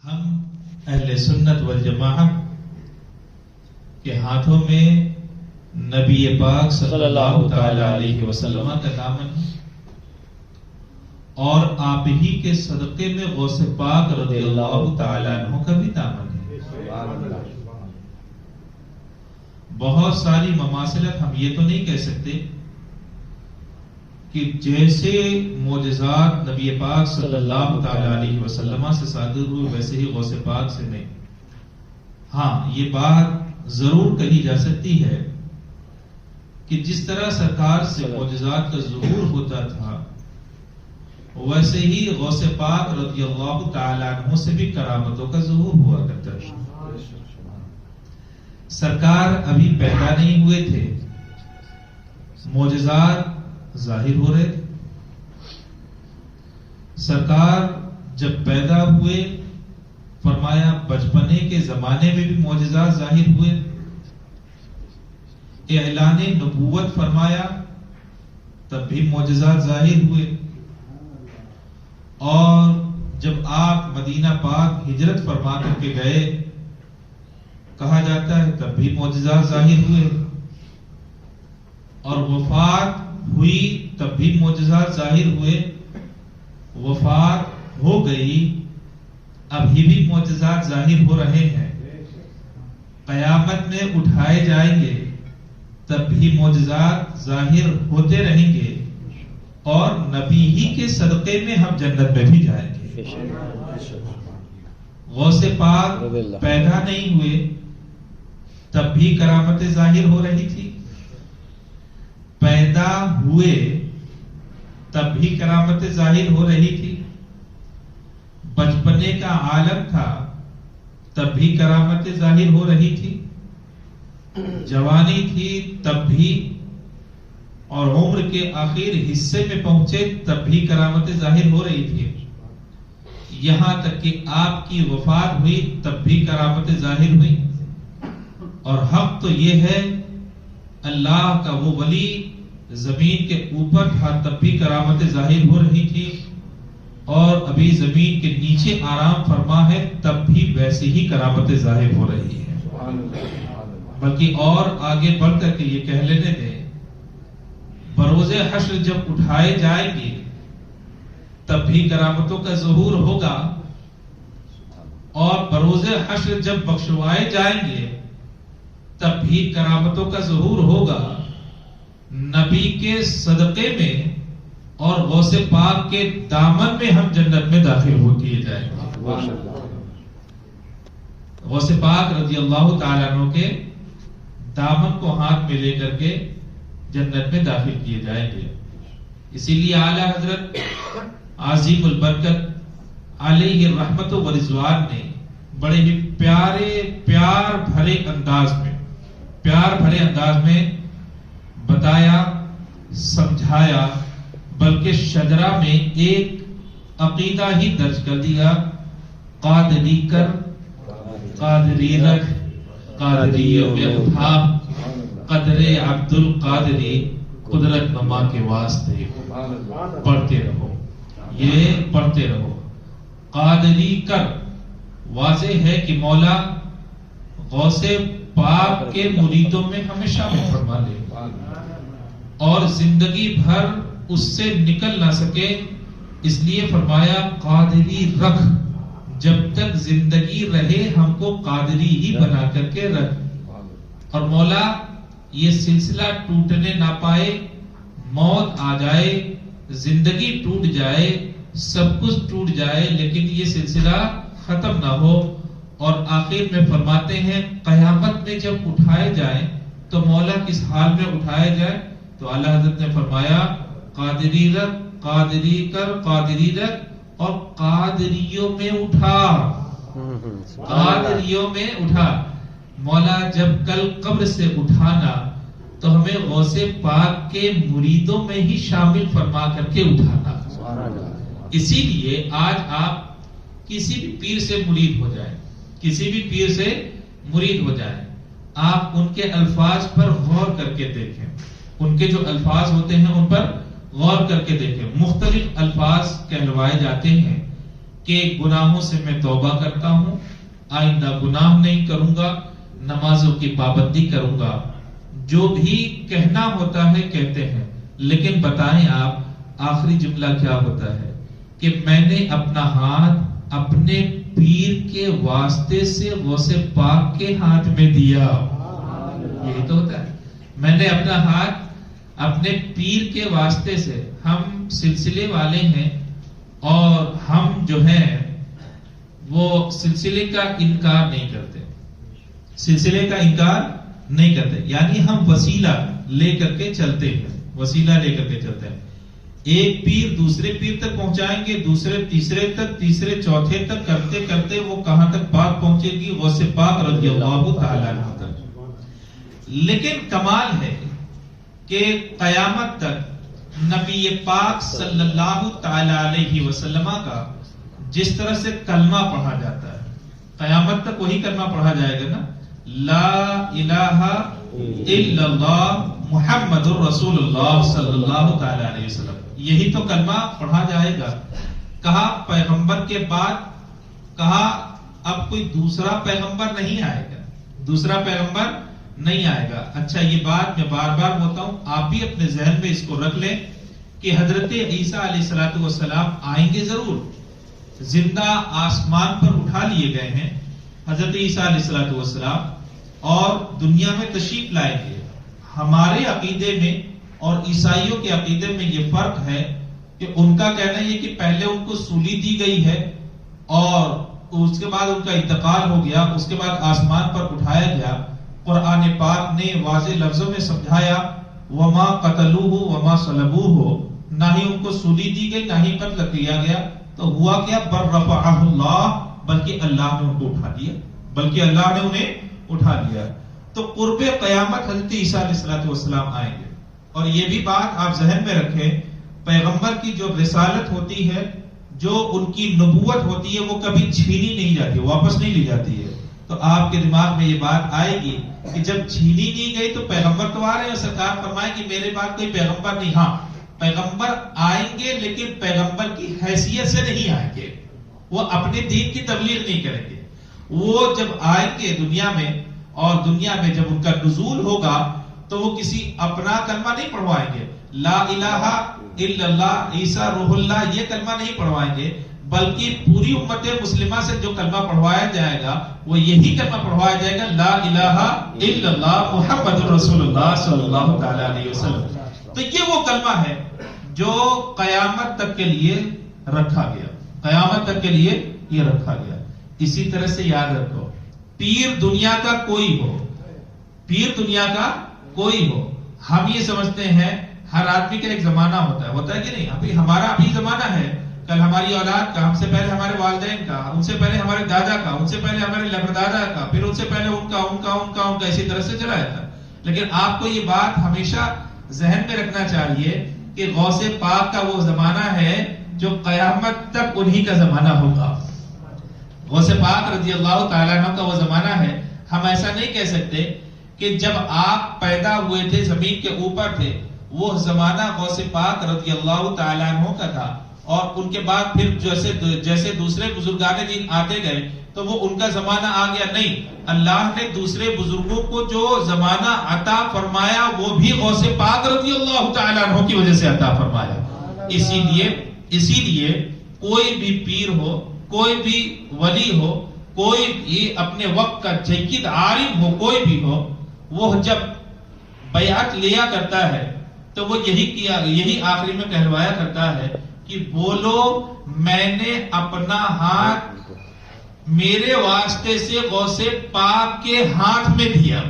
ہم اہل سنت والجماعت کے ہاتھوں میں نبی پاک صلی اللہ تعالی علیہ وسلم کا دامن اور آپ ہی کے صدقے میں غوث پاک رضی اللہ تعالی عنہ کا بھی دامن ہے۔ بہت ساری مماثلت ہم یہ تو نہیں کہہ سکتے کہ جیسے معجزات نبی پاک صلی اللہ تعالی علیہ وسلم سے صادر ہوئے ویسے ہی غوث پاک سے نہیں۔ ہاں یہ بات ضرور کہی جا سکتی ہے کہ جس طرح سرکار سے معجزات کا ظہور ہوتا تھا ویسے ہی غوث پاک رضی اللہ تعالی عنہ سے بھی کرامتوں کا ظہور ہوا کرتا تھا۔ سرکار ابھی پیدا نہیں ہوئے تھے، معجزات ظاہر ہو رہے تھے۔ سرکار جب پیدا ہوئے فرمایا بچپنے کے زمانے میں بھی معجزات ظاہر ہوئے، اعلان نبوت فرمایا تب بھی معجزات ظاہر ہوئے، اور جب آپ مدینہ پاک ہجرت فرما کر کے گئے کہا جاتا ہے تب بھی معجزات ظاہر ہوئے، اور وفات ہوئی تب بھی معجزات ظاہر ہوئے۔ وفات ہو گئی ابھی بھی معجزات ظاہر ہو رہے ہیں، قیامت میں اٹھائے جائیں گے تب بھی معجزات ظاہر ہوتے رہیں گے، اور نبی ہی کے صدقے میں ہم جنت میں بھی جائیں گے۔ غوث پاک پیدا نہیں ہوئے تب بھی کرامتیں ظاہر ہو رہی تھی، پیدا ہوئے تب بھی کرامتیں ظاہر ہو رہی تھی، بچپنے کا عالم تھا تب بھی کرامتیں ظاہر ہو رہی تھی، جوانی تھی تب بھی، اور عمر کے آخر حصے میں پہنچے تب بھی کرامتیں ظاہر ہو رہی تھی، یہاں تک کہ آپ کی وفات ہوئی تب بھی کرامتیں ظاہر ہوئی۔ اور حق تو یہ ہے اللہ کا وہ ولی زمین کے اوپر تھا تب بھی کرامتیں ظاہر ہو رہی تھی، اور ابھی زمین کے نیچے آرام فرما ہے تب بھی ویسے ہی کرامتیں ظاہر ہو رہی ہیں۔ بلکہ اور آگے بڑھ کر کے یہ کہہ لینے دیں، بروز حشر جب اٹھائے جائیں گے تب بھی کرامتوں کا ظہور ہوگا، اور بروز حشر جب بخشوائے جائیں گے تب بھی کرامتوں کا ظہور ہوگا۔ نبی کے صدقے میں اور غوث پاک کے دامن میں ہم جنت میں داخل ہو کیے جائیں گے۔ غوث پاک رضی اللہ تعالیٰ عنہ کے دامن کو ہاتھ میں لے کر کے جنت میں داخل کیے جائیں گے۔ اسی لیے اعلی حضرت عظیم البرکت علیہ الرحمت و رضوان نے بڑے ہی پیار بھرے انداز میں بتایا، سمجھایا، بلکہ شجرہ میں ایک عقیدہ ہی درج کر دیا، قادری کر قادری رکھ قادریوں میں اٹھا، قدر عبد القادری قدرت نما کے واسطے پڑھتے رہو، یہ پڑھتے رہو۔ قادری کر واضح ہے کہ مولا غوث پاک کے مریدوں میں ہمیں شامل فرما لے، اور زندگی بھر اس سے نکل نہ سکے، اس لیے فرمایا قادری رکھ، جب تک زندگی رہے ہم کو قادری ہی بنا کر کے رکھ۔ اور مولا یہ سلسلہ ٹوٹنے نہ پائے، موت آ جائے، زندگی ٹوٹ جائے، سب کچھ ٹوٹ جائے، لیکن یہ سلسلہ ختم نہ ہو۔ اور آخر میں فرماتے ہیں قیامت میں جب اٹھائے جائیں تو مولا کس حال میں اٹھائے جائیں؟ تو اعلیٰ حضرت نے فرمایا قادری رکھ قادری کر قادری رکھ، اور قادریوں میں اٹھا، قادریوں میں اٹھا۔ مولا جب کل قبر سے اٹھانا تو ہمیں غوث پاک کے مریدوں میں ہی شامل فرما کر کے اٹھانا۔ اسی لیے آج آپ کسی بھی پیر سے مرید ہو جائیں، کسی بھی پیر سے مرید ہو جائیں، آپ ان کے الفاظ پر غور کر کے دیکھیں، ان کے جو الفاظ ہوتے ہیں ان پر غور کر کے دیکھیں۔ مختلف الفاظ کہلوائے جاتے ہیں کہ گناہوں سے میں توبہ کرتا ہوں، آئندہ گناہ نہیں کروں گا، نمازوں کی پابندی کروں گا، جو بھی کہنا ہوتا ہے کہتے ہیں۔ لیکن بتائیں آپ آخری جملہ کیا ہوتا ہے کہ میں نے اپنا ہاتھ اپنے پیر کے واسطے سے غوث پاک کے ہاتھ میں دیا۔ یہی تو ہوتا ہے، میں نے اپنا ہاتھ اپنے پیر کے واسطے سے۔ ہم سلسلے والے ہیں اور ہم جو ہیں وہ سلسلے کا انکار نہیں کرتے، سلسلے کا انکار نہیں کرتے، یعنی ہم وسیلہ لے کر کے چلتے ہیں، وسیلہ لے کر کے چلتے ہیں۔ ایک پیر دوسرے پیر تک پہنچائیں گے، دوسرے تیسرے تک، تیسرے چوتھے تک، کرتے کرتے وہ کہاں تک بات پہنچے گی؟ غوث پاک رضی اللہ تعالیٰ عنہ تک۔ لیکن کمال ہے کہ قیامت تک نبی پاک صلی اللہ تعالی علیہ وسلم کا جس طرح سے کلمہ پڑھا جاتا ہے، قیامت تک وہی کلمہ پڑھا جائے گا نا، لا الہ الا اللہ محمد الرسول اللہ صلی اللہ تعالی علیہ وسلم، یہی تو کلمہ پڑھا جائے گا۔ کہا پیغمبر کے بعد، کہا اب کوئی دوسرا پیغمبر نہیں آئے گا، دوسرا پیغمبر نہیں آئے گا۔ اچھا یہ بات میں بار بار ہوتا ہوں، آپ بھی اپنے ذہن میں اس کو رکھ لیں کہ حضرت عیسیٰ علیہ السلام آئیں گے ضرور، زندہ آسمان پر اٹھا لیے گئے ہیں حضرت عیسیٰ علیہ السلام، اور دنیا میں تشریف لائیں گے۔ ہمارے عقیدے میں اور عیسائیوں کے عقیدے میں یہ فرق ہے کہ ان کا کہنا یہ کہ پہلے ان کو سولی دی گئی ہے اور اس کے بعد ان کا انتقال ہو گیا، اس کے بعد آسمان پر اٹھایا گیا۔ قرآن پاک نے واضح لفظوں میں سمجھایا وما قتلوہ وما صلبوہ، نہ ہی ان کو سولی دی گئی نہ ہی قتل کیا گیا، تو ہوا کیا؟ بل رفعہ اللہ، بلکہ اللہ نے ان کو اٹھا دیا، بلکہ اللہ نے انہیں اٹھا لیا۔ تو قرب قیامت حضرت عیسیٰ علیہ السلام آئیں گے، اور یہ بھی بات آپ ذہن میں رکھیں، پیغمبر کی جو رسالت ہوتی ہے، جو ان کی نبوت ہوتی ہے، وہ کبھی چھینی نہیں جاتی، واپس نہیں لی جاتی ہے۔ تو آپ کے دماغ میں یہ بات آئے گی کہ جب چھینی نہیں گئی تو پیغمبر تو آ رہے ہیں، سرکار فرمائے کہ میرے بعد کوئی پیغمبر نہیں۔ ہاں پیغمبر آئیں گے، لیکن پیغمبر کی حیثیت سے نہیں آئیں گے، وہ اپنے دین کی تبلیغ نہیں کریں گے۔ وہ جب آئیں گے دنیا میں، اور دنیا میں جب ان کا نزول ہوگا تو وہ کسی اپنا کلمہ نہیں پڑھوائیں گے، لا الہ الا اللہ عیسیٰ روح اللہ، یہ کلمہ نہیں پڑھوائیں گے، بلکہ پوری امت مسلمہ سے جو کلمہ پڑھوایا جائے گا وہ یہی کلمہ پڑھوایا جائے گا، لا الہ الا اللہ محمد رسول اللہ صلی اللہ تعالی علیہ وسلم۔ تو یہ وہ کلمہ ہے جو قیامت تک کے لیے رکھا گیا، قیامت تک کے لیے یہ رکھا گیا۔ اسی طرح سے یاد رکھو، پیر دنیا کا کوئی ہو، پیر دنیا کا کوئی ہو، ہم یہ سمجھتے ہیں ہر آدمی کا ایک زمانہ ہوتا ہے کہ نہیں؟ ابھی ہمارا ابھی زمانہ ہے، کل ہماری اولاد کا، ہم سے پہلے ہمارے والدین کا، ان سے پہلے ہمارے دادا کا، ان سے پہلے ہمارے لبردادا کا، پھر ان سے پہلے ان کا اسی طرح سے چلا جاتا ہے۔ لیکن آپ کو یہ بات ہمیشہ ذہن میں رکھنا چاہیے کہ غوث پاک کا وہ زمانہ ہے جو قیامت تک انہی کا زمانہ ہوگا۔ غوث پاک رضی اللہ تعالیٰ عنہ کا وہ زمانہ ہے۔ ہم ایسا نہیں کہہ سکتے کہ جب آپ پیدا ہوئے تھے زمین کے اوپر تھے، وہ زمانہ غوث پاک رضی اللہ تعالیٰ عنہ کا تھا، اور ان کے بعد پھر جیسے دوسرے بزرگان دین آتے گئے تو وہ ان کا زمانہ آ گیا، نہیں۔ اللہ نے دوسرے بزرگوں کو جو زمانہ عطا فرمایا وہ بھی غوث پاک رضی اللہ تعالیٰ عنہ کی وجہ سے عطا فرمایا۔ اسی لیے کوئی بھی پیر ہو، کوئی بھی ولی ہو، کوئی بھی اپنے وقت کا جید عالم ہو، کوئی بھی ہو، وہ جب بیعت لیا کرتا ہے تو وہ یہی آخری میں کہلوایا کرتا ہے کہ بولو میں نے اپنا ہاتھ میرے واسطے سے غوث پاک کے ہاتھ میں دیا۔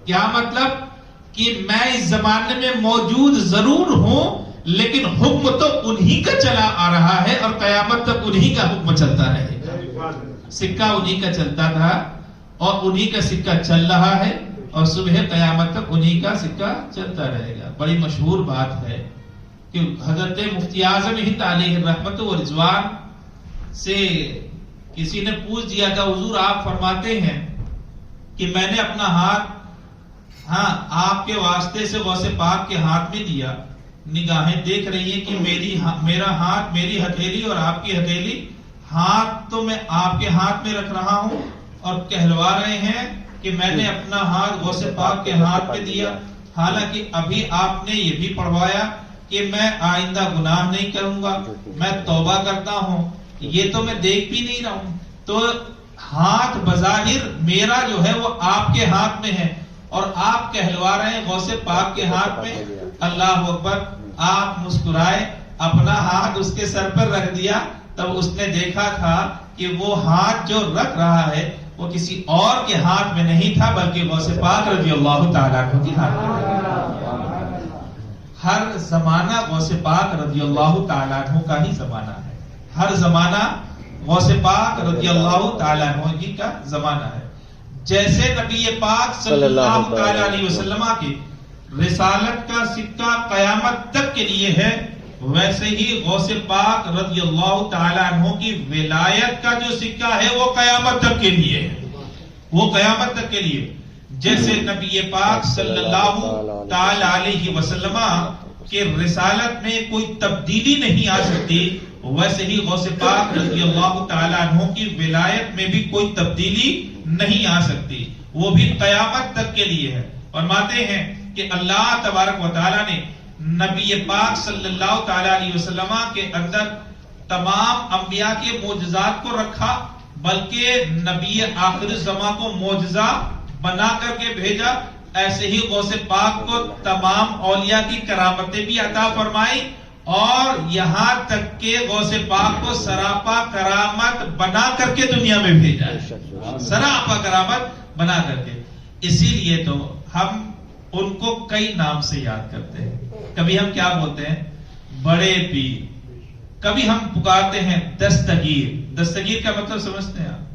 کیا مطلب؟ کہ میں اس زمانے میں موجود ضرور ہوں، لیکن حکم تو انہی کا چلا آ رہا ہے، اور قیامت تک انہی کا حکم چلتا رہے گا۔ سکہ انہی کا چلتا تھا اور انہی کا سکہ چل رہا ہے، اور صبح قیامت تک انہی کا سکہ چلتا رہے گا۔ بڑی مشہور بات ہے کہ حضرت مفتی اعظم ہند علیہ الرحمت و رضوان سے کسی نے پوچھ دیا تھا، حضور آپ فرماتے ہیں کہ میں نے اپنا ہاتھ آپ کے واسطے سے غوث پاک کے ہاتھ میں دیا، نگاہیں دیکھ رہی ہیں کہ میرا ہاتھ، میری ہتھیلی اور آپ کی ہتھیلی ہاتھ تو میں آپ کے ہاتھ میں رکھ رہا ہوں اور کہلوا رہے ہیں کہ میں نے اپنا ہاتھ غوث پاک کے ہاتھ پہ دیا، حالانکہ ابھی آپ نے یہ بھی پڑھوایا کہ میں آئندہ گناہ نہیں کروں گا، میں توبہ کرتا ہوں، یہ تو میں دیکھ بھی نہیں رہا ہوں۔ تو ہاتھ بظاہر میرا جو ہے وہ آپ کے ہاتھ میں ہے اور آپ کہلوا رہے ہیں غوث پاک کے ہاتھ میں۔ اللہ اکبر۔ آپ مسکرائے، اپنا ہاتھ اس کے سر پر رکھ دیا، تب اس نے دیکھا تھا کہ وہ ہاتھ جو رکھ رہا ہے وہ کسی اور کے ہاتھ میں نہیں تھا بلکہ غوث پاک رضی اللہ تعالیٰ عنہ کے ہاتھ میں۔ ہر زمانہ غوث پاک رضی اللہ تعالیٰ عنہ کا ہی زمانہ ہے، ہر زمانہ غوث پاک رضی اللہ تعالیٰ عنہ ہی کا زمانہ ہے۔ جیسے نبی پاک صلی اللہ تعالیٰ علیہ وسلم کے رسالت کا سکہ قیامت تک کے لیے ہے، ویسے ہی غوث پاک رضی اللہ تعالیٰ عنہ کی ولایت کا جو سکہ ہے وہ قیامت تک کے لیے ہے، وہ قیامت تک کے لیے۔ جیسے نبی پاک صلی اللہ تعالیٰ علیہ وسلم کے رسالت میں کوئی تبدیلی نہیں آ سکتی، ویسے ہی غوث پاک رضی اللہ تعالیٰ عنہ کی ولایت میں بھی کوئی تبدیلی نہیں آ سکتی، وہ بھی قیامت تک کے لیے ہے۔ فرماتے ہیں کہ اللہ تبارک و تعالیٰ نے نبی پاک صلی اللہ تعالیٰ علیہ وسلم کے اندر تمام انبیاء کے معجزات کو رکھا، بلکہ نبی آخر الزمان کو معجزہ بنا کر کے بھیجا۔ ایسے ہی غوث پاک کو تمام اولیاء کی کرامتیں بھی عطا فرمائی، اور یہاں تک کہ غوث پاک کو سراپا کرامت بنا کر کے دنیا میں بھیجا ہے، سراپا کرامت بنا کر کے۔ اسی لیے تو ہم ان کو کئی نام سے یاد کرتے ہیں۔ کبھی ہم کیا بولتے ہیں؟ بڑے پیر، کبھی ہم پکارتے ہیں دستگیر۔ دستگیر کا مطلب سمجھتے ہیں آپ؟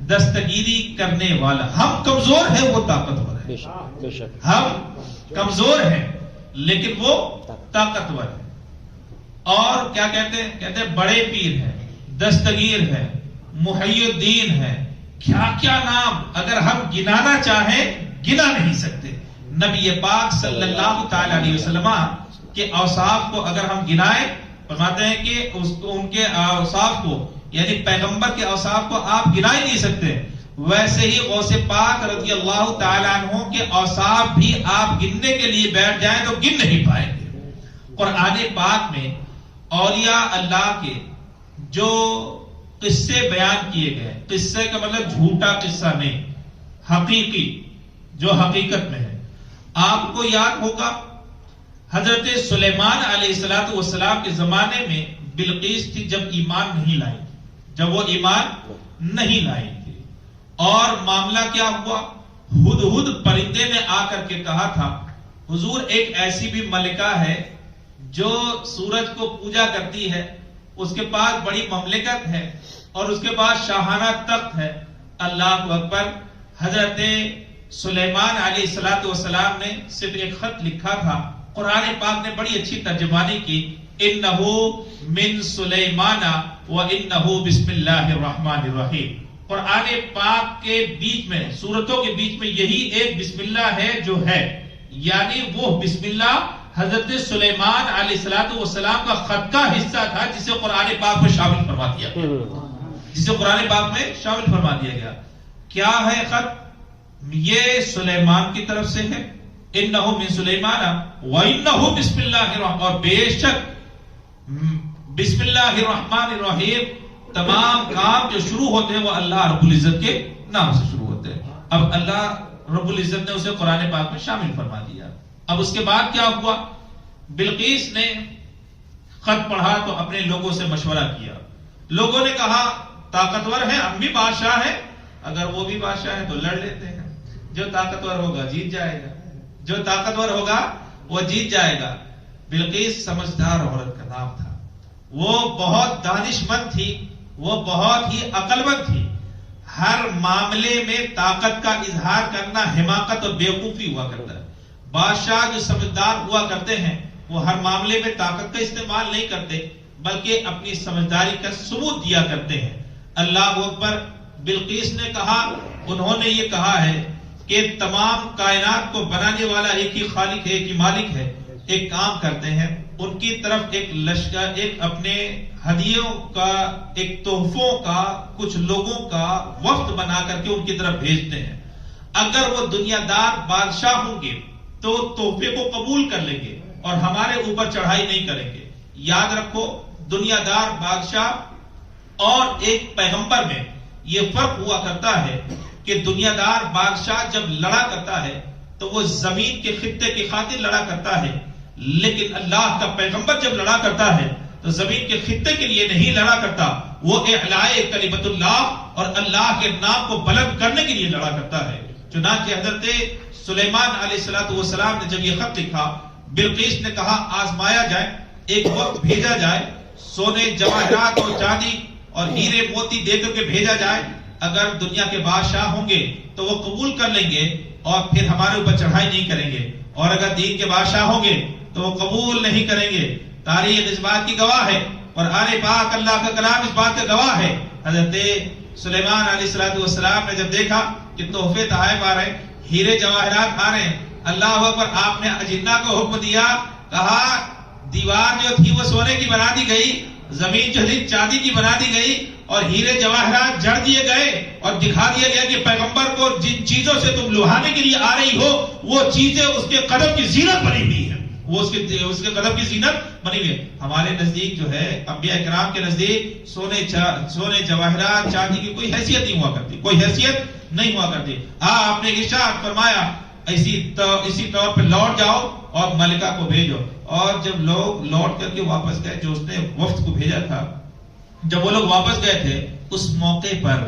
دستگیری کرنے والا۔ ہم کمزور ہیں، وہ طاقتور ہے۔ ہم کمزور ہیں لیکن وہ طاقتور ہے۔ اور کیا کہتے ہیں؟ کہتے ہیں بڑے پیر ہے، دستگیر ہے، محی الدین ہے، کیا کیا نام اگر ہم گنانا چاہیں گنا نہیں سکتے۔ نبی پاک صلی اللہ تعالی علیہ وسلم کے اوصاف کو اگر ہم گنائیں، فرماتے ہیں کہ ان کے اوصاف کو، یعنی پیغمبر کے اوصاف کو آپ گنا ہی نہیں سکتے، ویسے ہی غوث پاک رضی اللہ تعالی عنہ کے اوصاف بھی آپ گننے کے لیے بیٹھ جائیں تو گن نہیں پائیں گے۔ قرآن پاک میں اولیاء اللہ کے جو قصے بیان کیے گئے، قصے کا مطلب جھوٹا قصہ نہیں، حقیقی، جو حقیقت میں ہے۔ آپ کو یاد ہوگا حضرت سلیمان علیہ السلام کے زمانے میں بلقیس تھی جب ایمان نہیں لائی، جب وہ ایمان نہیں لائی تھی، اور معاملہ کیا ہوا؟ ہدہد پرندے نے آ کر کے کہا تھا حضور ایک ایسی بھی ملکہ ہے جو سورج کو پوجا کرتی ہے، اس کے پاس بڑی مملکت ہے اور اس کے پاس شاہانہ تخت ہے۔ اللہ اکبر۔ حضرت سلیمان علیہ السلام نے صرف ایک خط لکھا تھا، قرآن پاک نے بڑی اچھی ترجمانی کی، انہو من سلیمان و انہو بسم اللہ الرحمن الرحیم۔ قرآن پاک کے بیچ میں، سورتوں کے بیچ میں یہی ایک بسم اللہ ہے جو ہے، یعنی وہ بسم اللہ حضرت سلیمان علیہ السلام کا خط کا حصہ تھا جسے قرآن پاک میں شامل فرما دیا گیا، جسے قرآن پاک میں شامل فرما دیا گیا۔ کیا ہے خط؟ یہ سلیمان کی طرف سے ہے، انہو من سلیمان و انہو بسم اللہ الرحمن، اور بے شک بسم اللہ الرحمن الرحیم، تمام کام جو شروع ہوتے ہیں وہ اللہ رب العزت کے نام سے شروع ہوتے ہیں۔ اب اللہ رب العزت نے اسے قرآن پاک میں شامل فرما دیا۔ اب اس کے بعد کیا ہوا؟ بلقیس نے خط پڑھا تو اپنے لوگوں سے مشورہ کیا، لوگوں نے کہا طاقتور ہیں، ہم بھی بادشاہ ہیں، اگر وہ بھی بادشاہ ہے تو لڑ لیتے ہیں، جو طاقتور ہوگا جیت جائے گا، جو طاقتور ہوگا وہ جیت جائے گا۔ بلقیس سمجھدار عورت کا نام تھا، وہ بہت دانش مند تھی، وہ بہت ہی عقل مند تھی، ہر معاملے میں طاقت کا اظہار کرنا حماقت اور بیوقوفی ہوا کرتا ہے۔ بادشاہ جو سمجھدار ہوا کرتے ہیں وہ ہر معاملے میں طاقت کا استعمال نہیں کرتے بلکہ اپنی سمجھداری کا ثبوت دیا کرتے ہیں۔ اللہ اکبر۔ بلقیس نے کہا، انہوں نے یہ کہا ہے کہ تمام کائنات کو بنانے والا ایک ہی خالق ہے، ایک ہی مالک ہے، ایک کام کرتے ہیں، ان کی طرف ایک لشکر، ایک اپنے ہدیوں کا، ایک تحفوں کا، کچھ لوگوں کا وفد بنا کر کے ان کی طرف بھیجتے ہیں. اگر وہ دنیا دار بادشاہ ہوں گے تو تحفے کو قبول کر لیں گے اور ہمارے اوپر چڑھائی نہیں کریں گے. یاد رکھو، دنیا دار بادشاہ اور ایک پیغمبر میں یہ فرق ہوا کرتا ہے کہ دنیا دار بادشاہ جب لڑا کرتا ہے تو وہ زمین کے خطے کی خاطر لڑا کرتا ہے، لیکن اللہ کا پیغمبر جب لڑا کرتا ہے تو زمین کے خطے کے لیے نہیں لڑا کرتا، وہ اعلاء کلمت اللہ اور اللہ کے نام کو بلند کرنے کے لیے لڑا کرتا ہے. چنانچہ حضرت سلیمان علیہ السلام نے جب یہ خط لکھا، بلقیس نے کہا آزمایا جائے، ایک وقت بھیجا جائے، سونے جواہرات اور چاندی اور ہیرے موتی دے کر کے بھیجا جائے، اگر دنیا کے بادشاہ ہوں گے تو وہ قبول کر لیں گے اور پھر ہمارے اوپر چڑھائی نہیں کریں گے، اور اگر دین کے بادشاہ ہوں گے تو وہ قبول نہیں کریں گے. تاریخ اس بات کی گواہ ہے، قرآن پاک اللہ کا کلام اس بات کا گواہ ہے. حضرت سلیمان علیہ السلام نے جب دیکھا کہ تحفے تحائف آ رہے ہیں، ہیرے جواہرات آ رہے ہیں، اللہ اکبر، آپ نے اجنہ کو حکم دیا، کہا دیوار جو تھی وہ سونے کی بنا دی گئی، زمین جو تھی چاندی کی بنا دی گئی، اور ہیرے جواہرات جڑ دیے گئے اور دکھا دیا گیا کہ پیغمبر کو جن چیزوں سے تم لوہانے کے لیے آ رہی ہو وہ چیزیں اس کے قدم کی زینت بنی ہوئی ہے، وہ اس کے قدم کی زینت بنی ہوئی ہے. ہمارے نزدیک جو ہے، انبیاء کرام کے نزدیک سونے جواہرات چاندی کی کوئی حیثیت نہیں ہوا کرتی، کوئی حیثیت نہیں ہوا کرتی. آپ نے ارشاد فرمایا اسی طور پہ لوٹ جاؤ اور ملکہ کو بھیجو. اور جب لوگ لوٹ کر کے واپس گئے، جو اس نے وفد کو بھیجا تھا، جب وہ لوگ واپس گئے تھے، اس موقع پر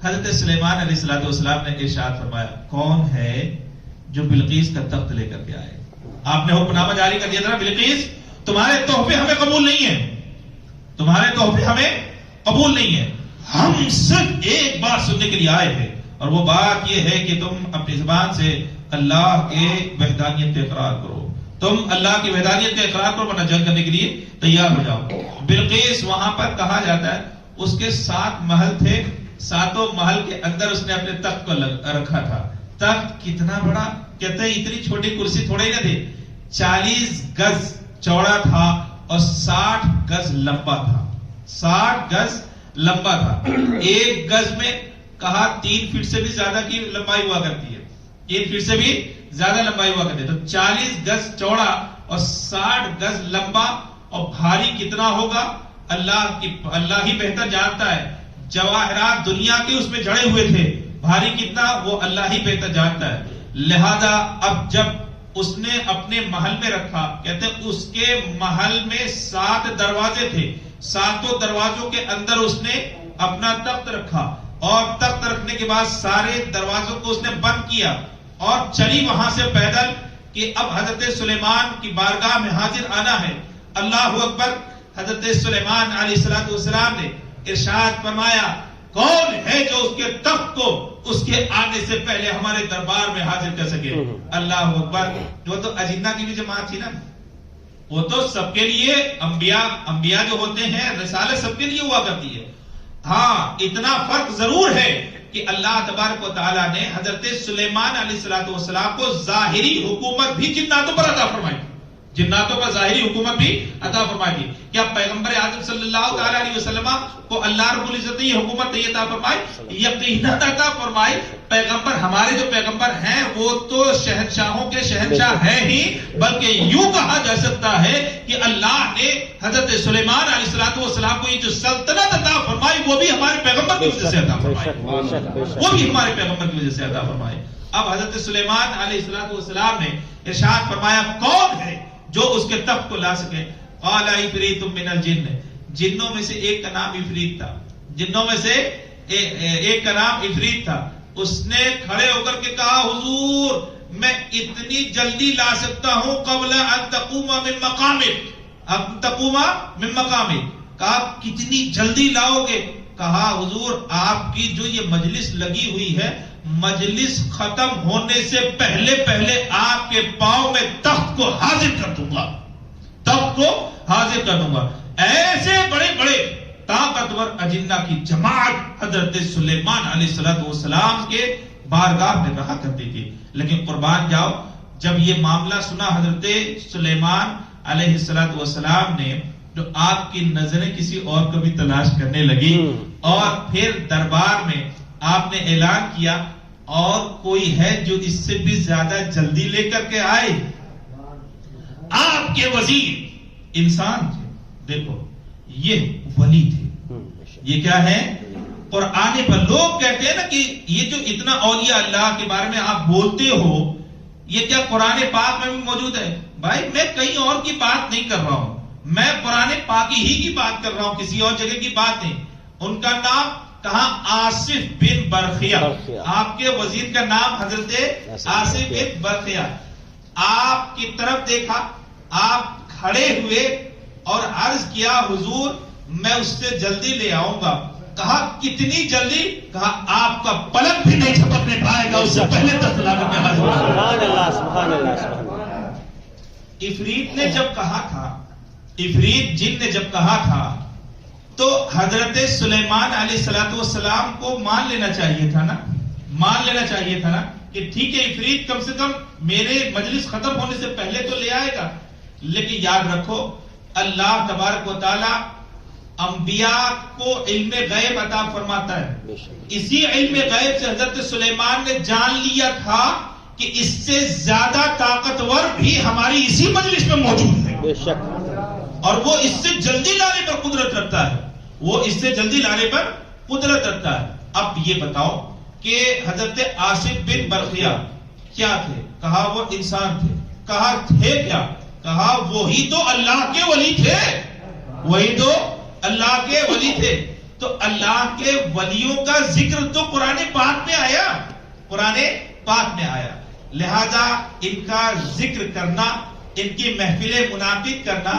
حضرت سلیمان علیہ السلام نے ارشاد فرمایا، کون ہے جو بلقیس کا تخت لے کر کے آئے؟ آپ نے حکم نامہ جاری کر دیا تھا، بلقیس تمہارے تحفے ہمیں قبول نہیں ہیں، تمہارے تحفے ہمیں قبول نہیں ہیں، ہم صرف ایک بات سننے کے لیے آئے ہیں، اور وہ بات یہ ہے کہ تم اپنی زبان سے اللہ کے وحدانیت کا اقرار کرو، تم اللہ کی وحدانیت کا اقرار کرو ورنہ جنگ کرنے کے لیے تیار ہو جاؤ. بلقیس وہاں پر کہا جاتا ہے اس کے 7 محل تھے، 7 محل کے اندر اس نے اپنے تخت کو رکھا تھا. تخت کتنا بڑا، کہتے ہیں اتنی چھوٹی کرسی تھوڑے نہ تھی، 40 گز چوڑا تھا اور 60 گز لمبا تھا، 60 گز لمبا تھا. ایک گز میں کہا 3 فٹ سے بھی زیادہ کی لمبائی ہوا کرتی ہے، 3 فٹ سے بھی زیادہ لمبائی ہوا کرتی ہے. تو 40 گز چوڑا اور 60 گز لمبا، اور بھاری کتنا ہوگا اللہ ہی بہتر جانتا ہے. جواہرات دنیا کے اس میں جڑے ہوئے تھے، بھاری کتنا وہ اللہ ہی بہتر جانتا ہے. لہذا اب جب اس نے اپنے محل میں رکھا، کہتے ہیں اس کے محل میں 7 دروازے تھے، 7 دروازوں کے اندر اس نے اپنا تخت رکھا، اور تخت رکھنے کے بعد سارے دروازوں کو اس نے بند کیا اور چلی وہاں سے پیدل کہ اب حضرت سلیمان کی بارگاہ میں حاضر آنا ہے. اللہ اکبر. حضرت سلیمان علیہ السلام نے ارشاد فرمایا، کون ہے جو اس کے تخت کو اس کے آنے سے پہلے ہمارے دربار میں حاضر کر سکے؟ اللہ اکبر. جو تو اجنہ کی بھی جماعت تھی نا، وہ تو سب کے لیے انبیاء جو ہوتے ہیں، رسالت سب کے لیے ہوا کرتی ہے. ہاں، اتنا فرق ضرور ہے کہ اللہ تبارک و تعالیٰ نے حضرت سلیمان علیہ السلام کو ظاہری حکومت بھی جناتوں پر عطا فرمائی، جناتوں پر ظاہری حکومت بھی عطا فرمائی تھی. کیا پیغمبر اعظم صلی اللہ تعالی علیہ وسلم کو اللہ رب العزت نے یہ حکومت نہیں عطا فرمائی؟ یقیناً عطا فرمائی. پیغمبر، ہمارے جو پیغمبر ہیں وہ تو شہنشاہوں کے شہنشاہ ہیں ہی، بلکہ یوں کہا جا سکتا ہے کہ اللہ نے حضرت سلیمان علیہ السلام کو یہ جو سلطنت عطا فرمائی وہ بھی ہمارے پیغمبر کی وجہ سے عطا فرمائی، وہ بھی ہمارے پیغمبر کی وجہ سے عطا فرمائی. اب حضرت سلیمان علیہ السلام نے ارشاد فرمایا، کون ہے جو اس کے تخت کو لا سکے؟ قال عفریت من الجن. جنوں میں سے ایک کا نام عفریت تھا، جنوں میں سے ایک کا نام عفریت تھا. اس نے کھڑے ہو کر کے کہا، حضور میں اتنی جلدی لا سکتا ہوں قبل ان تقوم من مقامک، اب تقوم من مقامک. کہا کتنی جلدی لاؤ گے؟ کہا حضور آپ کی جو یہ مجلس لگی ہوئی ہے، مجلس ختم ہونے سے پہلے پہلے آپ کے پاؤں میں تخت کو حاضر کر دوں گا، تخت کو حاضر کر دوں گا. ایسے بڑے بڑے طاقتور اجنہ کی جماعت حضرت سلیمان علیہ السلام کے بارگاہ میں رہا کرتی تھی. لیکن قربان جاؤ، جب یہ معاملہ سنا حضرت سلیمان علیہ السلام نے تو آپ کی نظریں کسی اور کو بھی تلاش کرنے لگی اور پھر دربار میں آپ نے اعلان کیا اور کوئی ہے جو اس سے بھی زیادہ جلدی لے کر کے آئے. آپ کے وزیر انسان تھے, دیکھو یہ ولی تھے. یہ کیا ہے؟ قرآن پر لوگ کہتے ہیں نا کہ یہ جو اتنا اولیاء اللہ کے بارے میں آپ بولتے ہو, یہ کیا قرآن پاک میں بھی موجود ہے؟ بھائی میں کہیں اور کی بات نہیں کر رہا ہوں, میں قرآن پاک ہی کی بات کر رہا ہوں, کسی اور جگہ کی بات نہیں. ان کا نام کہاں؟ آصف بن برخیہ. آپ کے وزیر کا نام حضرت آصف بن برخیہ. آپ کی طرف دیکھا, آپ کھڑے ہوئے اور عرض کیا حضور میں اس سے جلدی لے آؤں گا. کہا کتنی جلدی؟ کہا آپ کا پلک بھی نہیں جھپکنے پائے گا, اس سے پہلے 10 لاکھ میں حاضر. سبحان اللہ سبحان اللہ سبحان اللہ. عفریت نے جب کہا تھا, عفریت جن نے جب کہا تھا تو حضرت سلیمان علیہ الصلوۃ والسلام کو مان لینا چاہیے تھا نا, مان لینا چاہیے تھا نا کہ ٹھیک ہے عفریت کم سے کم میرے مجلس ختم ہونے سے پہلے تو لے آئے گا. لیکن یاد رکھو اللہ تبارک و تعالی انبیاء کو علم غیب عطا فرماتا ہے. اسی علم غیب سے حضرت سلیمان نے جان لیا تھا کہ اس سے زیادہ طاقتور بھی ہماری اسی مجلس میں موجود ہے, بے شک, اور وہ اس سے جلدی لانے پر قدرت رکھتا ہے, وہ اس سے جلدی لانے پر قدرت رکھتا ہے. اب یہ بتاؤ کہ حضرت آصف بن برخیہ کیا تھے؟ کہا وہ انسان تھے. کہا تھے کیا؟ کہا وہی تو اللہ کے ولی تھے, وہی تو اللہ کے ولی تھے. تو اللہ کے ولیوں کا ذکر تو قرآن پاک میں آیا, قرآن پاک میں آیا. لہذا ان کا ذکر کرنا, ان کی محفلیں منعقد کرنا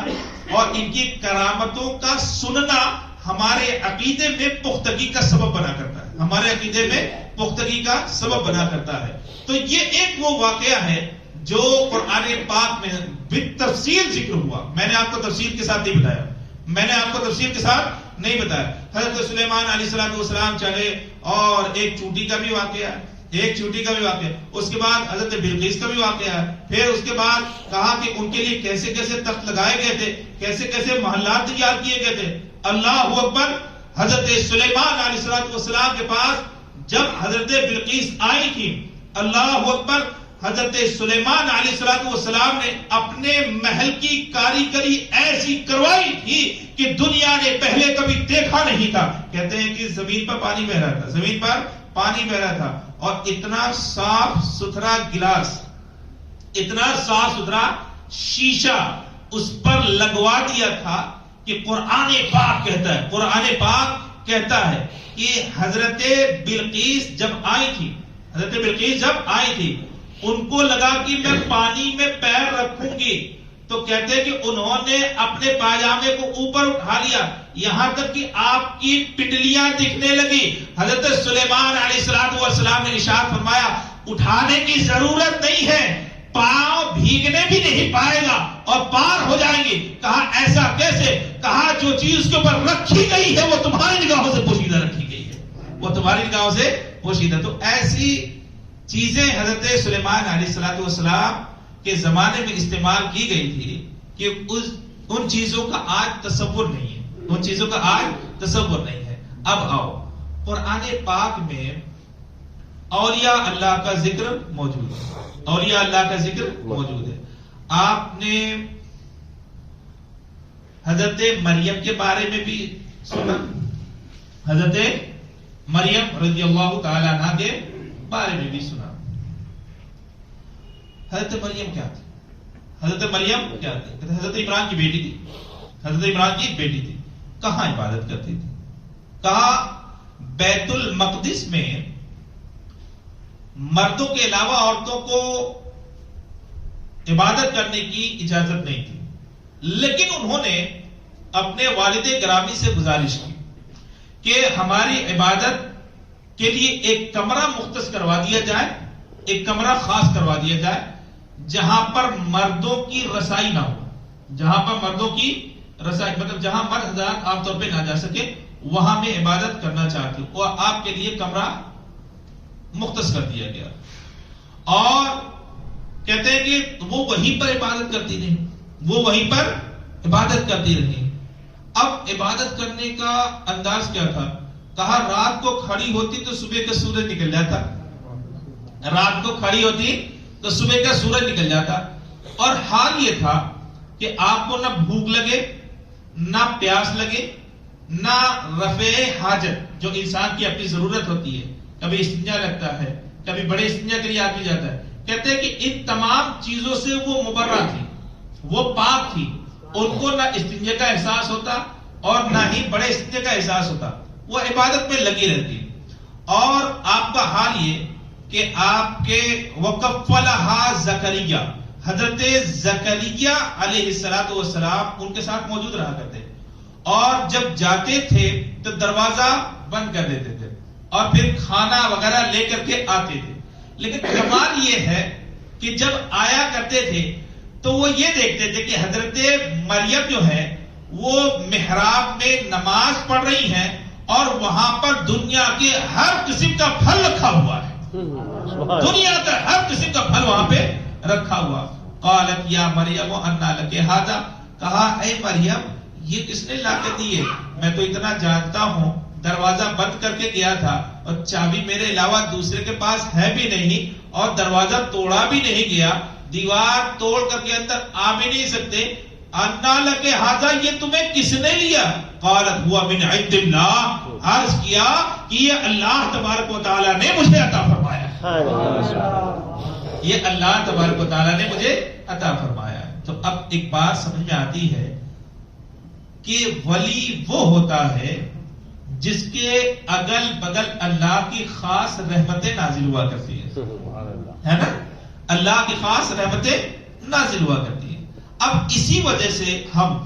اور ان کی کرامتوں کا سننا ہمارے عقیدے میں پختگی کا سبب بنا کرتا ہے, ہمارے عقیدے میں پختگی کا سبب بنا کرتا ہے. تو یہ ایک وہ واقعہ ہے جو قرآن پاک میں بالتفصیل ذکر ہوا. میں نے آپ کو تفصیل کے ساتھ نہیں بتایا, میں نے آپ کو تفصیل کے ساتھ نہیں بتایا. حضرت سلیمان علیہ الصلوۃ والسلام چلے اور ایک چونٹی کا بھی واقعہ ہے, ایک چونٹی کا بھی واقعہ, اس کے بعد حضرت بلقیس کا بھی واقعہ ہے. پھر اس کے بعد کہا کہ ان کے لیے کیسے کیسے تخت لگائے گئے تھے, کیسے کیسے محلات تیار کیے گئے تھے. اللہ اکبر. حضرت سلیمان علیہ الصلوۃ والسلام کے پاس جب حضرت بلقیس آئی تھی, اللہ اکبر, حضرت سلیمان علیہ الصلوۃ والسلام نے اپنے محل کی کاریگری ایسی کروائی تھی کہ دنیا نے پہلے کبھی دیکھا نہیں تھا. کہتے ہیں کہ زمین پر پانی بہ رہا تھا, زمین پر پانی بہ رہا تھا, اور اتنا صاف ستھرا گلاس, اتنا صاف ستھرا شیشہ اس پر لگوا دیا تھا کہ قرآن پاک کہتا ہے, قرآن پاک کہتا ہے کہ حضرت بلقیس جب آئی تھی, حضرت بلقیس جب آئی تھی, ان کو لگا کہ میں پانی میں پیر رکھوں گی, تو کہتے ہیں کہ انہوں نے اپنے پاجامے کو اوپر اٹھا لیا, یہاں تک کہ آپ کی پنڈلیاں دکھنے لگی. حضرت سلیمان علیہ الصلوۃ والسلام نے ارشاد فرمایا اٹھانے کی ضرورت نہیں ہے, پاؤں بھیگنے بھی نہیں پائے گا اور پار ہو جائیں گے. کہا ایسا کیسے؟ کہا جو چیز اس کے اوپر رکھی گئی ہے وہ تمہاری نگاہوں سے پوشیدہ رکھی گئی ہے, وہ تمہاری نگاہوں سے پوشیدہ. تو ایسی چیزیں حضرت سلیمان علیہ الصلوۃ والسلام کے زمانے میں استعمال کی گئی تھی کہ ان چیزوں کا آج تصور نہیں ہے, ان چیزوں کا آج تصور نہیں ہے. اب آؤ, قرآن پاک میں اولیاء اللہ کا ذکر موجود ہے, اولیاء اللہ کا ذکر موجود ہے. آپ نے حضرت مریم کے بارے میں بھی سنا, حضرت مریم رضی اللہ تعالی عنہا کے بارے میں بھی سنا. حضرت مریم کیا تھی؟ حضرت مریم کیا تھی؟ حضرت عمران کی بیٹی تھی, حضرت عمران کی بیٹی تھی. کہاں عبادت کرتی تھی؟ کہا بیت المقدس میں مردوں کے علاوہ عورتوں کو عبادت کرنے کی اجازت نہیں تھی, لیکن انہوں نے اپنے والد گرامی سے گزارش کی کہ ہماری عبادت کے لیے ایک کمرہ مختص کروا دیا جائے, ایک کمرہ خاص کروا دیا جائے جہاں پر مردوں کی رسائی نہ ہو, جہاں پر مردوں کی رسائی مطلب جہاں مرد حضرات عام طور پہ نہ جا سکے, وہاں میں عبادت کرنا چاہتی ہوں, اور آپ کے لیے کمرہ مختص کر دیا گیا. اور کہتے ہیں کہ وہ وہیں پر عبادت کرتی رہی, وہ وہیں پر عبادت کرتی رہی. اب عبادت کرنے کا انداز کیا تھا؟ کہا رات کو کھڑی ہوتی تو صبح کا سورج نکل جاتا، رات کو کھڑی ہوتی تو صبح کا سورج نکل جاتا، اور حال یہ تھا کہ آپ کو نہ بھوک لگے، نہ پیاس لگے، نہ رفع حاجت جو انسان کی اپنی ضرورت ہوتی ہے، کبھی استنجا لگتا ہے، کبھی بڑے استنجا کے لیے آدمی جاتا ہے. کہتے ہیں کہ ان تمام چیزوں سے وہ مبرہ تھی، وہ پاک تھی، ان کو نہ استنجا کا احساس ہوتا اور نہ ہی بڑے استنجا کا احساس ہوتا، وہ عبادت میں لگی رہتی. اور آپ کا حال یہ کہ آپ کے وَكَفَّلَهَا زکریا، حضرت زکریا علیہ السلام ان کے ساتھ موجود رہا کرتے، اور جب جاتے تھے تو دروازہ بند کر دیتے تھے اور پھر کھانا وغیرہ لے کر کے آتے تھے. لیکن کمال یہ ہے کہ جب آیا کرتے تھے تو وہ یہ دیکھتے تھے کہ حضرت مریم جو ہے وہ محراب میں نماز پڑھ رہی ہیں اور وہاں پر دنیا کے ہر قسم کا پھل رکھا ہوا ہے، دنیا کا ہر قسم کا پھل وہاں پہ رکھا ہوا. قالت یا مریم انا لک ھذا، کہا اے مریم یہ کس نے لا کے دی ہے؟ میں تو اتنا جانتا ہوں، دروازہ بند کر کے گیا تھا اور چابی میرے علاوہ دوسرے کے پاس ہے بھی نہیں، اور دروازہ توڑا بھی نہیں گیا، دیوار توڑ کر کے اندر آ بھی نہیں سکتے. انا لک ھذا، یہ تمہیں کس نے لیا؟ قالت هو من عند اللہ، عرض کیا کہ یہ اللہ تبارک و تعالی نے مجھے عطا فرمایا، یہ اللہ تبارک و تعالی نے مجھے عطا فرمایا. تو اب ایک بات سمجھ میں آتی ہے کہ ولی وہ ہوتا ہے جس کے اگل بگل اللہ کی خاص رحمتیں نازل ہوا کرتی ہے نا، اللہ کی خاص رحمتیں نازل ہوا کرتی ہے. اب اسی وجہ سے ہم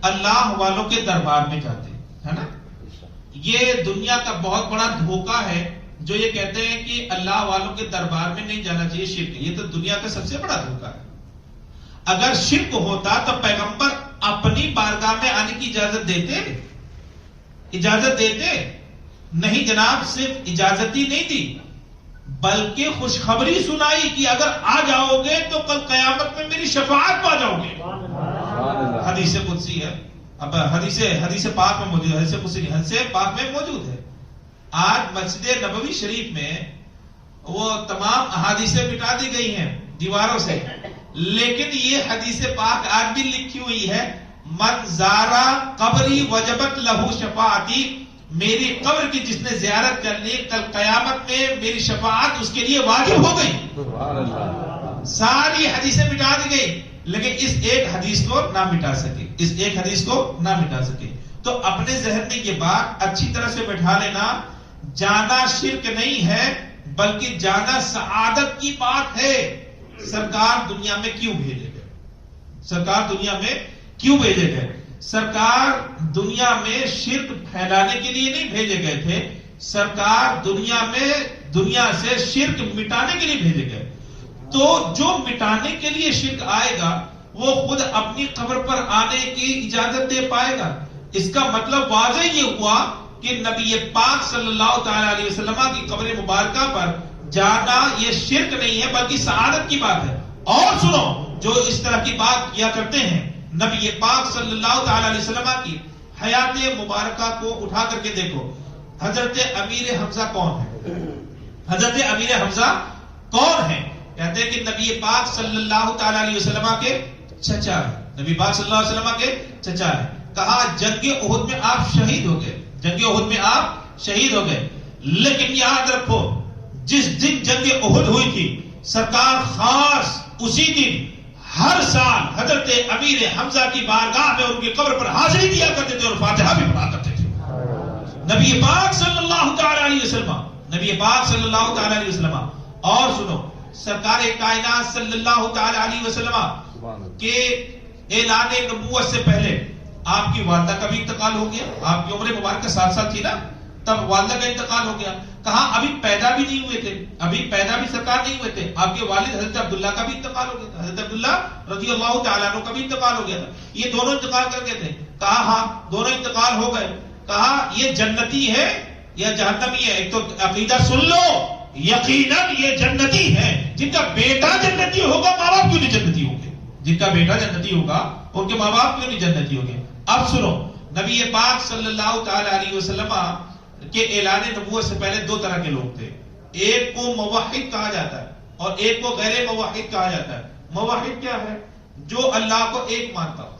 اللہ والوں کے دربار میں جاتے ہیں نا. یہ دنیا کا بہت بڑا دھوکہ ہے جو یہ کہتے ہیں کہ اللہ والوں کے دربار میں نہیں جانا چاہیے، شرک. یہ تو دنیا کا سب سے بڑا دھوکہ ہے. اگر شرک ہوتا تو پیغمبر اپنی بارگاہ میں آنے کی اجازت دیتے؟ اجازت دیتے نہیں جناب. صرف اجازت ہی نہیں دی بلکہ خوشخبری سنائی کہ اگر آ جاؤ گے تو کل قیامت میں میری شفاعت پا جاؤ گے. حدیث قدسی ہے، اب حدیث پاک میں موجود ہے، حدیث قدسی نہیں، حدیث پاک میں موجود ہے. آج مسجد نبوی شریف میں وہ تمام احادیثیں مٹا دی گئی ہیں دیواروں سے، لیکن یہ حدیث پاک آج بھی لکھی ہوئی ہے، من زارا قبری وجبت لہو شفاعتی، میری قبر کی جس نے زیارت کر لی کل قیامت میں میری شفاعت اس کے لیے واجب ہو گئی. ساری حدیثیں مٹا دی گئی لیکن اس ایک حدیث کو نہ مٹا سکے، اس ایک حدیث کو نہ مٹا سکے. تو اپنے ذہن میں یہ بات اچھی طرح سے بٹھا لینا، جانا شرک نہیں ہے بلکہ جانا سعادت کی بات ہے. سرکار دنیا میں کیوں بھیجے گئے؟ سرکار دنیا میں کیوں بھیجے گئے؟ سرکار دنیا میں شرک پھیلانے کے لیے نہیں بھیجے گئے تھے، سرکار دنیا میں دنیا سے شرک مٹانے کے لیے بھیجے گئے. تو جو مٹانے کے لیے شرک آئے گا وہ خود اپنی قبر پر آنے کی اجازت دے پائے گا. اس کا مطلب واضح یہ ہوا کہ نبی پاک صلی اللہ تعالی علیہ وسلم کی قبر مبارکہ پر جانا یہ شرک نہیں ہے بلکہ سعادت کی بات ہے. اور سنو، جو اس طرح کی بات کیا کرتے ہیں، نبی پاک صلی اللہ تعالی علیہ وسلم کی حیات مبارکہ کو اٹھا کر کے دیکھو. حضرت امیر حمزہ کون ہے؟ حضرت امیر حمزہ کون ہے؟ کہتے ہیں کہ نبی پاک صلی اللہ تعالی علیہ وسلم کے چچا ہے، نبی پاک صلی اللہ علیہ وسلم کے چچا ہے. کہا جنگ احد میں آپ شہید ہو گئے، جنگ احد میں آپ شہید ہو گئے، لیکن یاد رکھو جس دن جنگ احد ہوئی تھی سرکار خاص اسی دن ہر سال حضرت امیر حمزہ کی بارگاہ میں ان کی قبر پر حاضری دیا کرتے تھے اور فاتحہ بھی پڑھا کرتے تھے. نبی پاک صلی اللہ تعالی علیہ وسلم، نبی پاک صلی اللہ تعالی علیہ وسلم. اور سنو، سرکار کائنات صلی اللہ تعالی علیہ وسلم کے اعلان نبوت سے پہلے آپ کی والدہ کا بھی انتقال ہو گیا. آپ کی عمر مبارکہ 7 سال تھی نا، تب والدہ کا انتقال ہو گیا. کہاں ابھی پیدا بھی نہیں ہوئے تھے، ابھی پیدا بھی سرکار نہیں ہوئے تھے. آپ کے والد حضرت عبداللہ کا بھی انتقال ہو گیا تھا، حضرت عبداللہ رضی اللہ تعالیٰ عنہ کا بھی انتقال ہو گیا تھا. یہ دونوں انتقال کر گئے تھے. کہا ہاں دونوں انتقال ہو گئے. کہا یہ جنتی ہے یا جہنمی ہے؟ ایک تو عقیدہ سن لو، یقیناً یہ جنتی ہے. جن کا بیٹا جنتی ہوگا ماں باپ کیوں نہیں جنتی ہوں گے؟ جن کا بیٹا جنتی ہوگا ان کے ماں باپ کیوں نہیں جنتی ہوں گے؟ اب سنو، نبی پاک صلی اللہ تعالی علیہ وسلم کے اعلان نبوت سے پہلے دو طرح کے لوگ تھے. ایک کو موحد کہا جاتا ہے اور ایک کو غیر موحد کہا جاتا ہے. موحد کیا ہے؟ جو اللہ کو ایک مانتا ہو,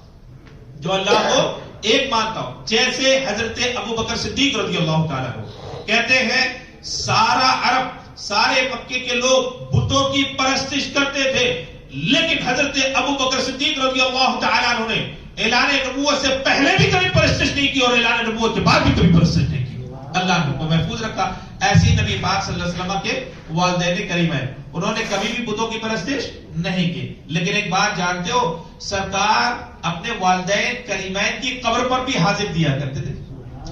جو اللہ کو ایک مانتا ہو. جیسے حضرت ابو بکر صدیق رضی اللہ تعالیٰ عنہ کہتے ہیں سارا عرب, سارے مکے کے لوگ بتوں کی پرستش کرتے تھے, لیکن حضرت ابو بکر صدیق رضی اللہ تعالیٰ عنہ نے اعلان نبوت سے پہلے بھی کبھی پرستش نہیں کی اور اعلان نبوت کے بعد بھی کبھی پرستش نہیں کی. اللہ نے کو محفوظ رکھا. ایسی نبی پاک صلی اللہ علیہ وسلم کے والدین کریم ہیں, انہوں نے کبھی بھی بتوں کی پرستش نہیں کی. لیکن ایک بات جانتے ہو, سرکار اپنے والدین کریمین کی قبر پر بھی حاضر دیا کرتے تھے,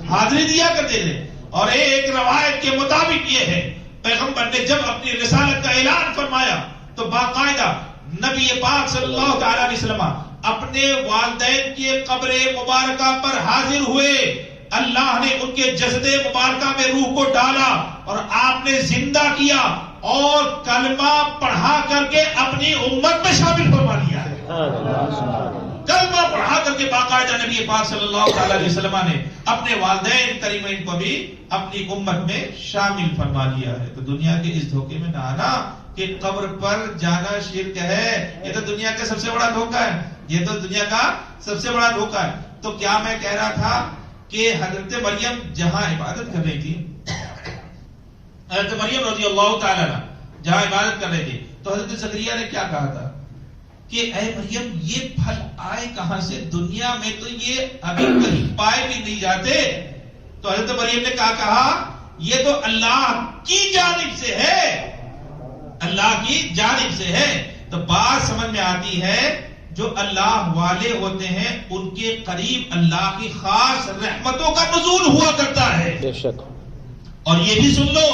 حاضری دیا کرتے تھے. اور ایک روایت کے مطابق یہ ہے, پیغمبر نے جب اپنی رسالت کا اعلان فرمایا تو باقاعدہ نبی پاک صلی اللہ تعالی علیہ وسلم اپنے والدین کی قبر مبارکہ پر حاضر ہوئے. اللہ نے ان کے جسد مبارکہ میں روح کو ڈالا اور آپ نے زندہ کیا اور کلمہ پڑھا کر کے اپنی امت میں شامل فرما لیا ہے. کلمہ پڑھا کر کے باقاعدہ نبی پاک صلی اللہ علیہ وسلم نے اپنے والدین کریمین کو بھی اپنی امت میں شامل فرما لیا ہے. تو دنیا کے اس دھوکے میں نہ آنا کہ قبر پر جانا شرک ہے, یہ تو دنیا کا سب سے بڑا دھوکہ ہے, یہ تو دنیا کا سب سے بڑا دھوکہ ہے. تو کیا میں کہہ رہا تھا کہ حضرت مریم جہاں عبادت کر رہی تھی, حضرت مریم رضی اللہ تعالیٰ عنہ جہاں عبادت کر رہے تھے, تو حضرت زکریا نے کیا کہا تھا کہ اے مریم یہ پھل آئے کہاں سے, دنیا میں تو یہ ابھی کہیں پائے بھی نہیں جاتے. تو حضرت مریم نے کہا یہ تو اللہ کی جانب سے ہے, اللہ کی جانب سے ہے. تو بات سمجھ میں آتی ہے, جو اللہ والے ہوتے ہیں ان کے قریب اللہ کی خاص رحمتوں کا نزول ہوا کرتا ہے. بے شک. اور یہ بھی سن لو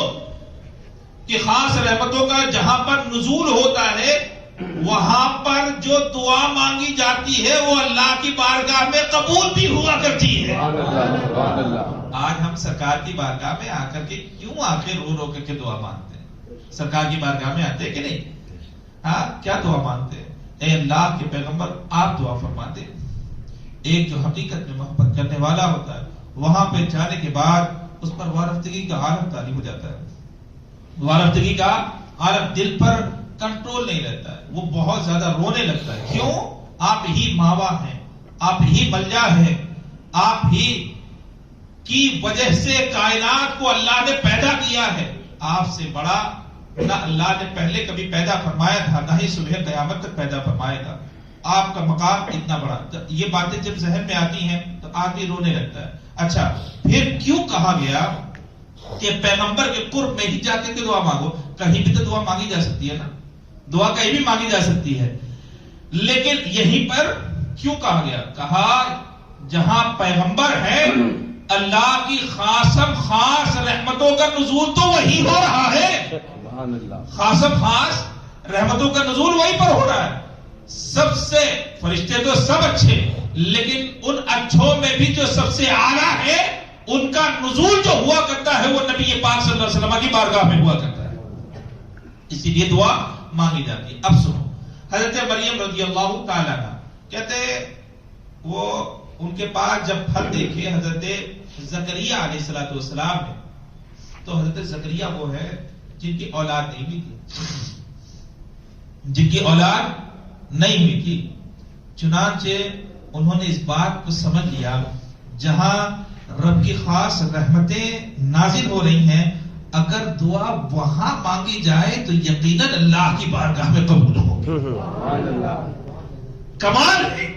کہ خاص رحمتوں کا جہاں پر نزول ہوتا ہے وہاں پر جو دعا مانگی جاتی ہے وہ اللہ کی بارگاہ میں قبول بھی ہوا کرتی ہے. آج ہم سرکار کی بارگاہ میں آ کر کے کیوں آخر رو رو کر کے دعا مانگتے ہیں؟ سرکار کی بارگاہ میں آتے کہ نہیں؟ ہاں, کیا دعا مانگتے ہیں؟ اے اللہ کے پیغمبر آپ دعا فرماتے. ایک جو حقیقت میں محبت کرنے والا ہوتا ہے وہاں پہ جانے کے بعد اس پر وارفتگی کا عالم طاری ہو جاتا ہے. وارفتگی کا عالم دل پر کنٹرول نہیں رہتا ہے, وہ بہت زیادہ رونے لگتا ہے. کیوں؟ آپ ہی ماوا ہیں, آپ ہی ملجا ہیں, آپ ہی کی وجہ سے کائنات کو اللہ نے پیدا کیا ہے. آپ سے بڑا نہ اللہ نے پہلے کبھی پیدا فرمایا تھا, نہ ہی صبح قیامت تک پیدا فرمائے گا. آپ کا مقام اتنا بڑا. یہ باتیں جب ذہن میں آتی ہیں تو آدمی رونے لگتا ہے. اچھا, پھر کیوں کہا گیا کہ پیغمبر کے قرب میں ہی جا کے دعا مانگو؟ کہیں بھی تو دعا مانگی جا سکتی ہے نا, دعا کہیں بھی مانگی جا سکتی ہے, لیکن یہیں پر کیوں کہا گیا؟ کہا جہاں پیغمبر ہے اللہ کی خاصم خاص رحمتوں کا نزول تو وہی ہو رہا ہے. خاصم خاص رحمتوں کا نزول وہی پر ہو رہا ہے. سب سے فرشتے تو سب اچھے, لیکن ان اچھوں میں بھی جو سب سے اعلیٰ ہے ان کا نزول جو ہوا کرتا ہے وہ نبی پاک صلی اللہ علیہ وسلم کی بارگاہ میں ہوا کرتا ہے. اسی لیے دعا مانگی جاتی ہے. اب سنو, حضرت مریم رضی اللہ تعالیٰ عنہ کہتے وہ ان کے پاس جب پھل دیکھے حضرت زکریا علیہ السلام نے, تو حضرت زکریا وہ ہے جن کی اولاد نہیں ہوئی تھی, جن کی اولاد نہیں ہوئی تھی. چنانچہ انہوں نے اس بات کو سمجھ لیا جہاں رب کی خاص رحمتیں نازل ہو رہی ہیں, اگر دعا وہاں مانگی جائے تو یقیناً اللہ کی بارگاہ میں قبول ہوگی. کمال ہے,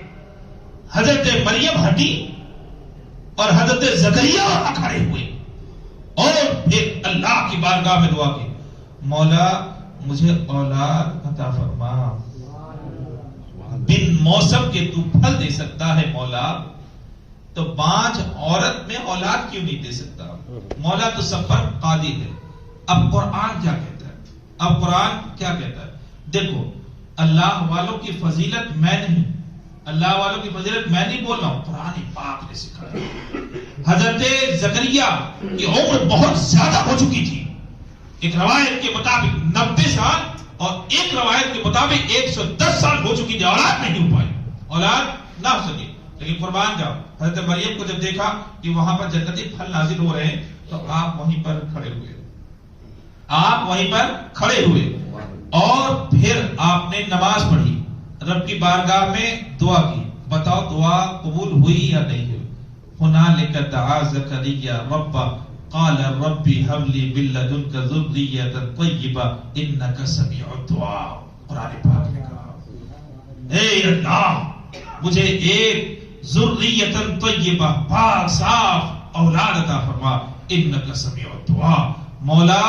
حضرت مریم ہٹی اور حضرت زکریا وہاں کھڑے ہوئے اور پھر اللہ کی بارگاہ میں دعا کی, مولا مجھے اولاد عطا فرما, بن موسم کے تو پھل دے سکتا ہے مولا, تو 5 عورت میں اولاد کیوں نہیں دے سکتا؟ مولا تو سب پر قادر ہے. اب قرآن کیا کہتا ہے؟ اب قرآن کیا کہتا ہے؟ دیکھو, اللہ والوں کی فضیلت میں نہیں, اللہ والوں کی فضیلت میں نہیں بول رہا ہوں, قرآن پاک نے سکھایا. حضرت زکریا کی عمر بہت زیادہ ہو چکی تھی, ایک روایت کے مطابق 90 سال اور ایک روایت کے مطابق 110 سال ہو چکی تھی, اولاد نہیں ہو پائی, اولاد نہ ہو سکے. لیکن قربان جاؤ، حضرت مریم کو جب دیکھا کہ وہاں پر جنتی پھل نازل ہو رہے ہیں تو آپ وہیں پر کھڑے ہوئے، آپ وہیں پر کھڑے ہوئے اور پھر آپ نے نماز پڑھی، رب کی بارگاہ میں دعا کی. بتاؤ دعا قبول ہوئی یا نہیں ہوئی؟ ہنالک دعا زکریا رب قال رب هب لي من لدنك ذرية طیبہ انك سمیع الدعاء. قرآن پاک نے کہا اے اللہ مجھے ایک ذریۃ طیبہ پاک صاف اولاد عطا فرما، انك سمیع الدعاء. مولا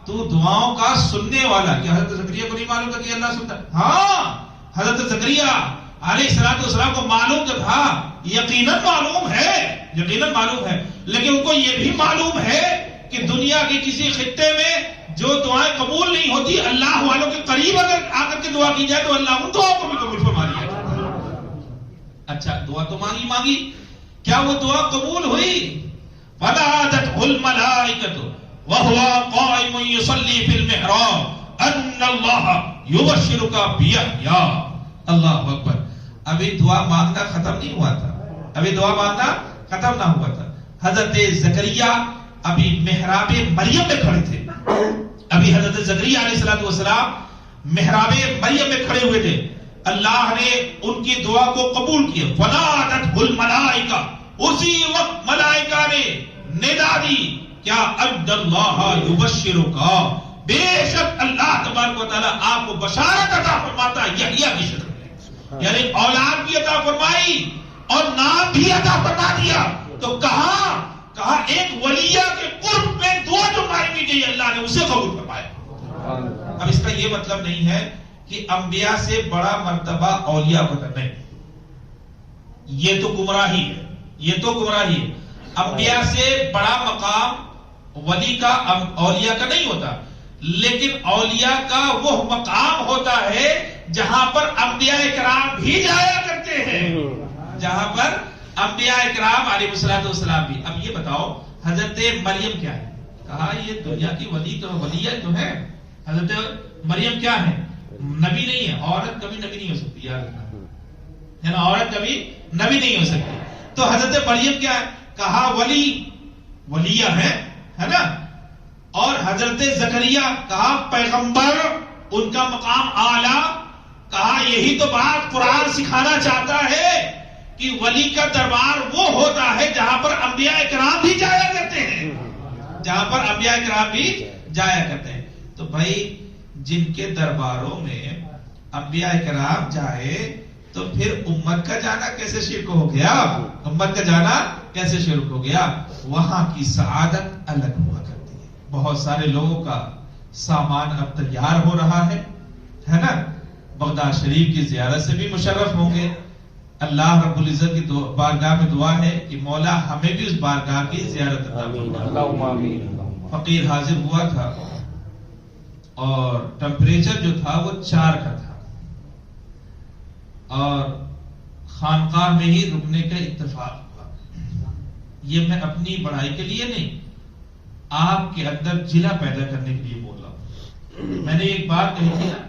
تو دعاؤں کا سننے والا. کیا حضرت زکریا کو نہیں معلوم تھا کہ اللہ سنتا؟ ہاں، حضرت زکریا علیہ السلام کو معلوم تو تھا، یقیناً معلوم ہے، یقیناً معلوم ہے، لیکن ان کو یہ بھی معلوم ہے کہ دنیا کے کسی خطے میں جو دعائیں قبول نہیں ہوتی، اللہ والوں کے قریب اگر آ کر کے دعا کی جائے تو اللہ ان دعاؤں کو بھی قبول فرما لیا. اچھا دعا تو مانگی، کیا وہ دعا قبول ہوئی؟ فنادته الملائکۃ وهو قائم يصلي في المحراب ان الله يبشرك بيحيى. اللہ اکبر. ابھی دعا مانگنا ختم نہیں ہوا تھا، ابھی دعا مانگنا ختم نہ ہوا تھا. حضرت زکریا ابھی محراب مریم میں کھڑے تھے، ابھی حضرت زکریا علیہ السلام محراب مریم میں کھڑے ہوئے تھے. اللہ نے ان کی دعا کو قبول کیا. فنادته الملائکہ، اسی وقت ملائکہ نے ندا دی کیا ان اللہ یبشرک، بے شک اللہ تبارک و تعالی آپ کو بشارت عطا فرماتا ہے یحییٰ کی شکل میں، یعنی اولاد بھی عطا فرمائی اور نام بھی عطا فرما دیا. تو کہا ایک ولیہ کے قرب میں دعا جو مانگی گئی اللہ نے اسے قبول فرمایا. اب اس کا یہ مطلب نہیں ہے کہ انبیاء سے بڑا مرتبہ اولیاء کو نہیں، یہ تو گمراہی ہے، یہ تو گمراہی ہے. انبیاء سے بڑا مقام ولی کا اولیاء کا نہیں ہوتا، لیکن اولیاء کا وہ مقام ہوتا ہے جہاں پر انبیاء اکرام بھی جایا کرتے ہیں، جہاں پر انبیاء اکرام علیہ السلام بھی. اب یہ بتاؤ حضرت مریم کیا ہے؟ کہا یہ دنیا کی ولیہ تو ہے. حضرت مریم کیا ہے؟ نبی نہیں ہے. عورت کبھی نبی نہیں ہو سکتی، یاد رکھنا ہے نا، عورت کبھی نبی نہیں ہو سکتی. تو حضرت مریم کیا ہے؟ کہا ولیہ ہے نا. اور حضرت زکریا کہا پیغمبر، ان کا مقام اعلیٰ. کہا یہی تو بات قرآن سکھانا چاہتا ہے کہ ولی کا دربار وہ ہوتا ہے جہاں پر انبیاء اکرام بھی جایا کرتے ہیں، جہاں پر انبیاء اکرام بھی جایا کرتے ہیں. تو بھائی جن کے درباروں میں انبیاء اکرام جائے تو پھر امت کا جانا کیسے شرک ہو گیا؟ امت کا جانا کیسے شرک ہو گیا؟ وہاں کی سعادت الگ ہوا کرتی ہے. بہت سارے لوگوں کا سامان اب تیار ہو رہا ہے نا، بغداد شریف کی زیارت سے بھی مشرف ہوں گے. اللہ رب العزت کی بارگاہ میں دعا ہے کہ مولا ہمیں بھی اس بارگاہ کی زیارت عطا فرما. فقیر حاضر ہوا تھا اور ٹمپریچر جو تھا وہ 4 کا تھا اور خانقاہ میں ہی رکنے کا اتفاق ہوا. یہ میں اپنی بڑائی کے لیے نہیں، آپ کے اندر جلا پیدا کرنے کے لیے بول رہا ہوں. میں نے ایک بات کہی تھی نا،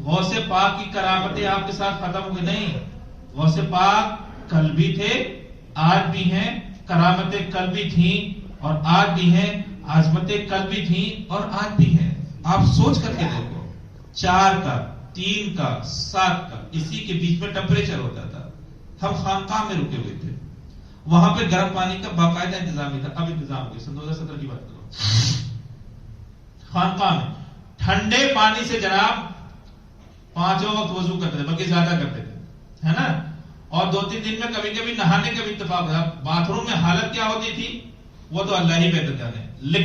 غوث پاک کی کرامتیں آپ کے ساتھ ختم ہوئی نہیں. غوث پاک کل بھی تھے، آج بھی ہیں، کرامتیں کل بھی تھیں اور آج بھی ہیں، عظمتیں کل بھی تھیں اور آج بھی ہیں. آپ سوچ کر کے دیکھو، 4 کا 3 کا 7 کا اسی کے بیچ میں ٹمپریچر ہوتا تھا. ہم خانقاہ میں رکے ہوئے تھے، وہاں پہ گرم پانی کا باقاعدہ انتظام ہی تھا. اب انتظام ہو گیا، سن 2017 کی بات کرو. خانقاہ میں ٹھنڈے پانی سے جناب 5 وقت وضو کرتے تھے، بلکہ زیادہ کرتے تھے، ہے نا. اور 2-3 دن میں کبھی کبھی نہانے کا بھی اتفاق ہوتا. باتھ روم میں حالت کیا ہوتی تھی وہ تو اللہ ہی بہتر جانے. لیکن